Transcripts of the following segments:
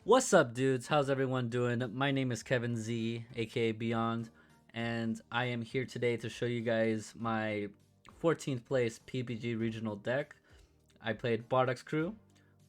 What's up, dudes? How's everyone doing? My name is Kevin Z, aka Beyond, and I am here today to show you guys my 14th place PPG Regional deck. I played Bardock's crew.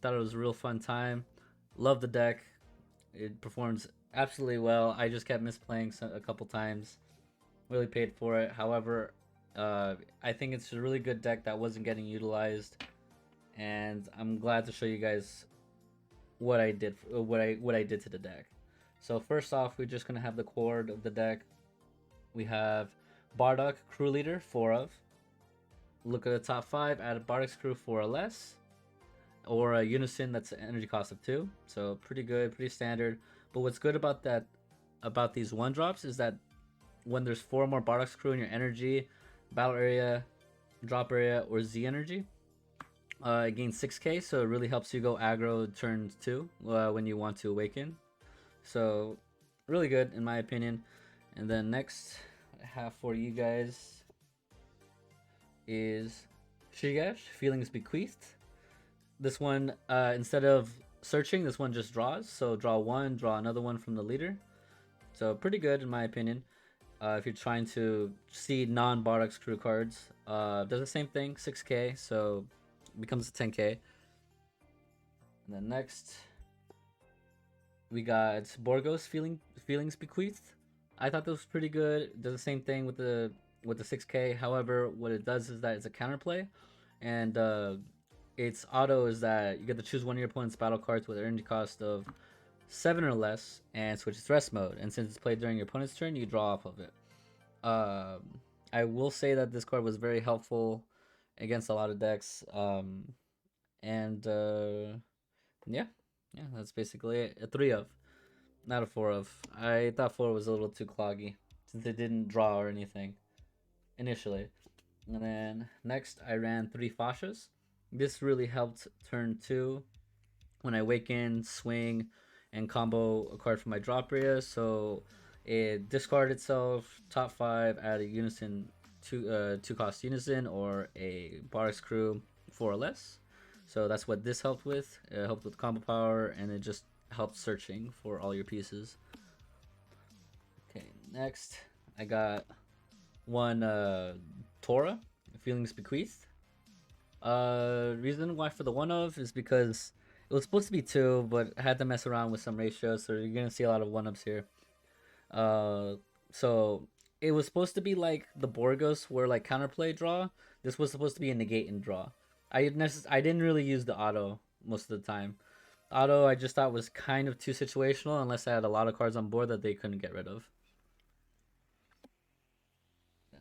Thought it was a real fun time. Love the deck. It performs absolutely well. I just kept misplaying a couple times. Really paid for it. However, I think it's a really good deck that wasn't getting utilized, and I'm glad to show you guys what I did to the deck. So first off, we're just gonna have the core of the deck. We have Bardock, crew leader, 4 of. Look at the top 5, add Bardock's crew 4 or less, or a Unison that's an energy cost of 2. So pretty good, pretty standard. But what's good about these 1-drops is that when there's 4 more Bardock's crew in your energy, battle area, drop area, or Z energy, it gains 6k, so it really helps you go aggro turn 2 when you want to awaken. So really good in my opinion. And then next I have for you guys is Shigash, Feelings Bequeathed. This one, instead of searching, this one just draws. So draw 1, draw another one from the leader. So pretty good in my opinion. If you're trying to see non-Bardock's crew cards, does the same thing, 6k, so becomes a 10k. And then next we got Borgos, Feelings Bequeathed. I thought this was pretty good. It does the same thing with the 6k. However, what it does is that it's a counterplay, and its auto is that you get to choose one of your opponent's battle cards with an energy cost of 7 or less and switch its rest mode, and since it's played during your opponent's turn, you draw off of it. I will say that this card was very helpful against a lot of decks, yeah, that's basically it. A 3 of, not a 4 of. I thought 4 was a little too cloggy since it didn't draw or anything initially. And then next I ran 3 Fashas. This really helped turn 2 when I awaken, swing, and combo a card from my drop area. So it discarded itself, top 5, add a Unison, 2 cost Unison, or a Bardock's crew 4 or less. So that's what this helped with. It helped with combo power, and it just helped searching for all your pieces. Okay, next I got one Tora, Feelings Bequeathed. Reason why for the 1 of is because it was supposed to be 2, but I had to mess around with some ratios, so you're gonna see a lot of 1-ups here. So it was supposed to be like the Borgos where like counterplay draw. This was supposed to be a negate and draw. I didn't really use the auto most of the time. Auto I just thought was kind of too situational unless I had a lot of cards on board that they couldn't get rid of.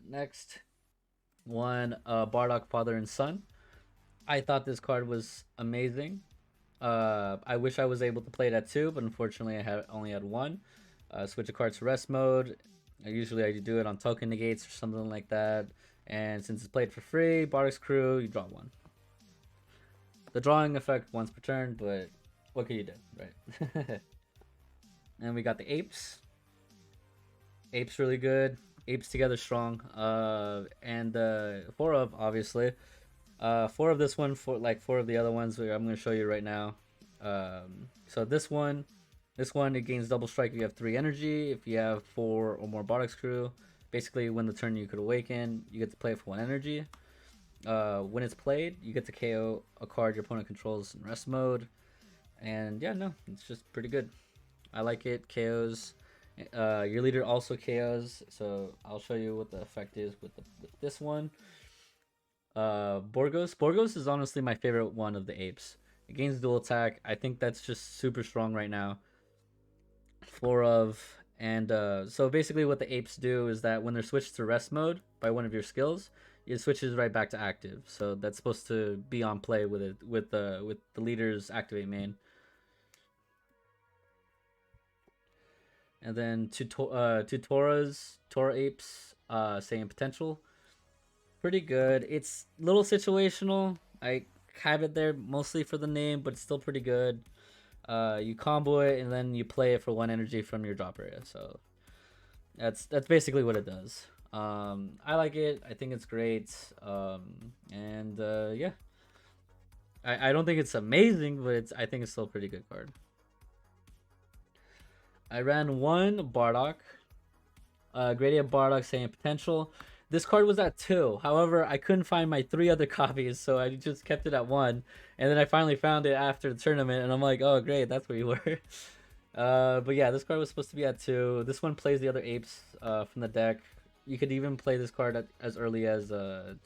Next one, Bardock, Father and Son. I thought this card was amazing. I wish I was able to play it at 2, but unfortunately I only had 1. Switch a card to rest mode. Usually I do it on token negates or something like that. And since it's played for free, Bardock's crew, you draw 1. The drawing effect once per turn, but what can you do, right? And we got the Apes. Apes really good. Apes together strong. And 4 of, obviously. 4 of this one, 4 of the other ones I'm going to show you right now. So this one, it gains double strike if you have 3 energy. If you have 4 or more Bardock's crew, basically when the turn you could awaken, you get to play it for 1 energy. When it's played, you get to KO a card your opponent controls in rest mode. And yeah, no, it's just pretty good. I like it. KOs. Your leader also KOs, so I'll show you what the effect is with this one. Borgos is honestly my favorite one of the Apes. It gains dual attack. I think that's just super strong right now. 4 of, and so basically what the Apes do is that when they're switched to rest mode by one of your skills, it switches right back to active. So that's supposed to be on play with it with the leader's activate main. And then two Tora Apes, saying potential. Pretty good. It's a little situational. I have it there mostly for the name, but it's still pretty good. You combo it and then you play it for 1 energy from your drop area. So that's basically what it does. I like it. I think it's great. And yeah, I don't think it's amazing, but I think it's still a pretty good card. I ran one Bardock, gradient Bardock saying potential. This card was at 2. However, I couldn't find my 3 other copies, so I just kept it at 1. And then I finally found it after the tournament, and I'm like, oh great, that's where you were. But yeah, this card was supposed to be at 2. This one plays the other apes from the deck. You could even play this card as early as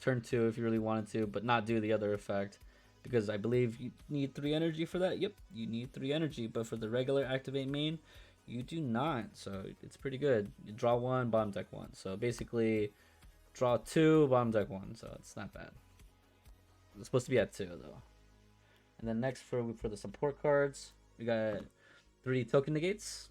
turn 2 if you really wanted to, but not do the other effect. Because I believe you need 3 energy for that. Yep, you need 3 energy, but for the regular activate main, you do not. So it's pretty good. You draw 1, bottom deck 1. So basically, draw 2, bottom deck 1. So it's not bad. It's supposed to be at 2 though. And then next for the support cards, we got 3 token negates.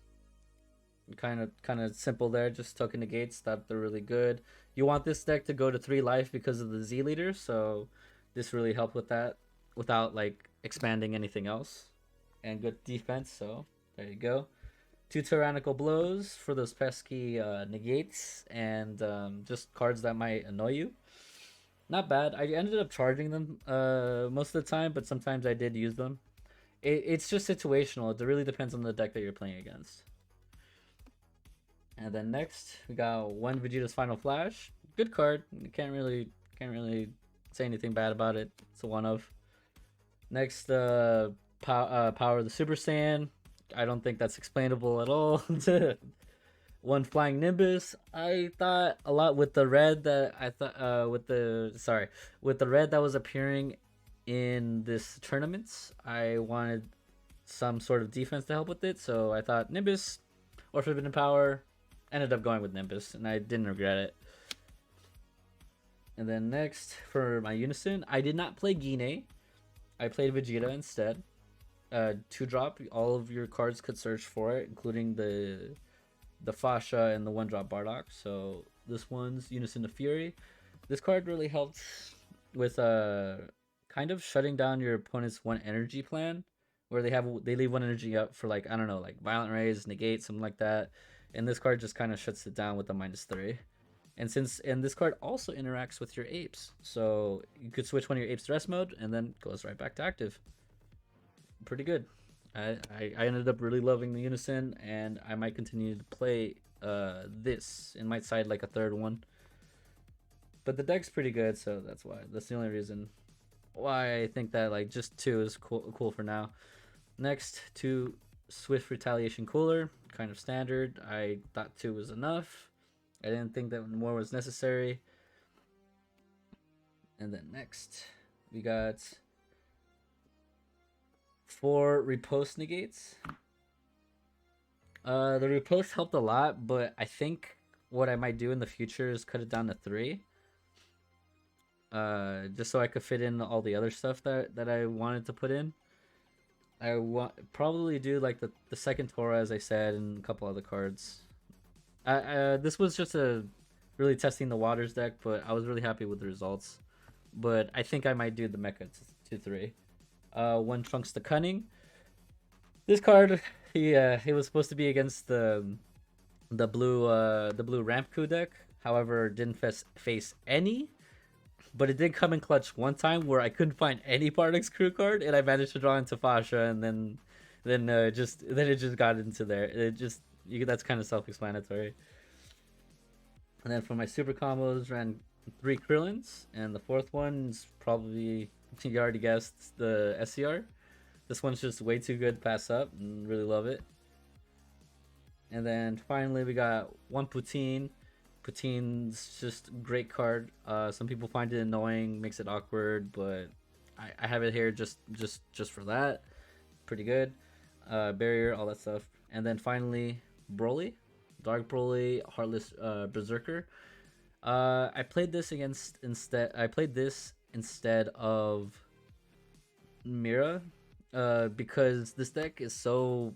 Kind of simple there, just token negates that they're really good. You want this deck to go to 3 life because of the Z leader, so this really helped with that without like expanding anything else. And good defense, so there you go. 2 tyrannical blows for those pesky negates and just cards that might annoy you. Not bad. I ended up charging them most of the time, but sometimes I did use them. It's just situational. It really depends on the deck that you're playing against. And then next we got 1 Vegeta's Final Flash. Good card. Can't really say anything bad about it. It's a one of. Next, Power of the Super Saiyan. I don't think that's explainable at all. 1 Flying Nimbus. I thought a lot with the red that with the red that was appearing in this tournament. I wanted some sort of defense to help with it, so I thought Nimbus or Forbidden Power. Ended up going with Nimbus, and I didn't regret it. And then next for my Unison, I did not play Gine. I played Vegeta instead. 2-drop, all of your cards could search for it, including the Fasha and the 1-drop Bardock. So this one's Unison of Fury. This card really helped with kind of shutting down your opponent's 1 energy plan, where they leave 1 energy up for like, I don't know, like Violent Rays, Negate, something like that. And this card just kind of shuts it down with the -3. And this card also interacts with your apes, so you could switch one of your apes to rest mode and then goes right back to active. Pretty good. I ended up really loving the Unison, and I might continue to play this. It might side like a 3rd one, but the deck's pretty good, so that's the only reason why I think that like just 2 is cool for now. Next, 2 Swift Retaliation Cooler, kind of standard. I thought 2 was enough. I didn't think that more was necessary. And then next, we got 4 Riposte Negates. The Riposte helped a lot, but I think what I might do in the future is cut it down to 3. Just so I could fit in all the other stuff that I wanted to put in. I probably do like the 2nd Torah, as I said, and a couple other cards. This was just a really testing the waters deck, but I was really happy with the results. But I think I might do the Mecha 2-3. 1 Trunks the Cunning. This card, he was supposed to be against the blue Ramp Coup deck. However, didn't face any. But it did come in clutch one time where I couldn't find any Bardock's crew card, and I managed to draw into Fasha, and then it just got into there. That's kind of self-explanatory. And then for my super combos, ran 3 Krillins, and the 4th one's probably, you already guessed, the SCR. This one's just way too good to pass up, and really love it. And then finally we got 1 Poutine. Poutine's just a great card. Some people find it annoying, makes it awkward, but I have it here just for that. Pretty good. Barrier, all that stuff. And then finally, Broly. Dark Broly, Heartless Berserker. I played this instead of Mira, because this deck is so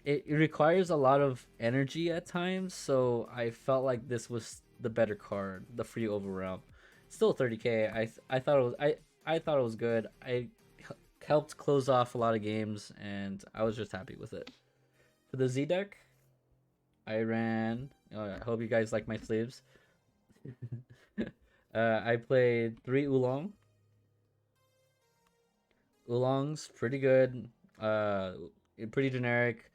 it requires a lot of energy at times, so I felt like this was the better card, the free overwhelm. Still 30k. I thought it was good. I helped close off a lot of games, and I was just happy with it. For the Z deck, I ran I hope you guys like my sleeves. I played 3 oolongs, pretty good. Uh, Pretty generic.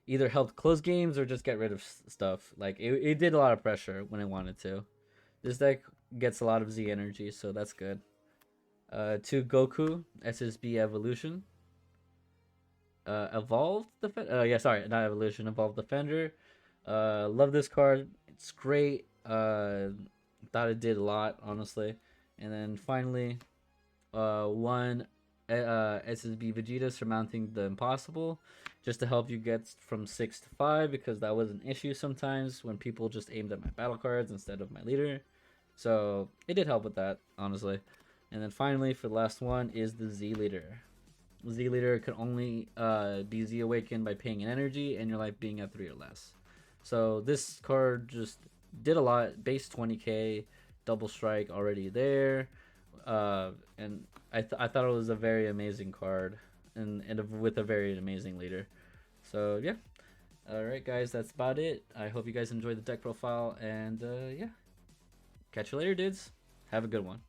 Either helped close games or just get rid of stuff. Like it did a lot of pressure when it wanted to. This deck gets a lot of Z energy, so that's good. 2 Goku SSB Evolution. Evolved Defender. Yeah, sorry, not Evolution. Evolved Defender. Love this card. It's great. Thought it did a lot, honestly. And then finally, one SSB Vegeta surmounting the impossible, just to help you get from 6 to 5, because that was an issue sometimes when people just aimed at my battle cards instead of my leader. So it did help with that, honestly. And then finally, for the last one, is the Z leader. Z leader can only be Z awakened by paying an energy and your life being at 3 or less. So this card just did a lot. Base 20k, double strike already there, and I thought it was a very amazing card, and with a very amazing leader. So yeah, all right guys, that's about it. I hope you guys enjoyed the deck profile, and yeah, catch you later, dudes. Have a good one.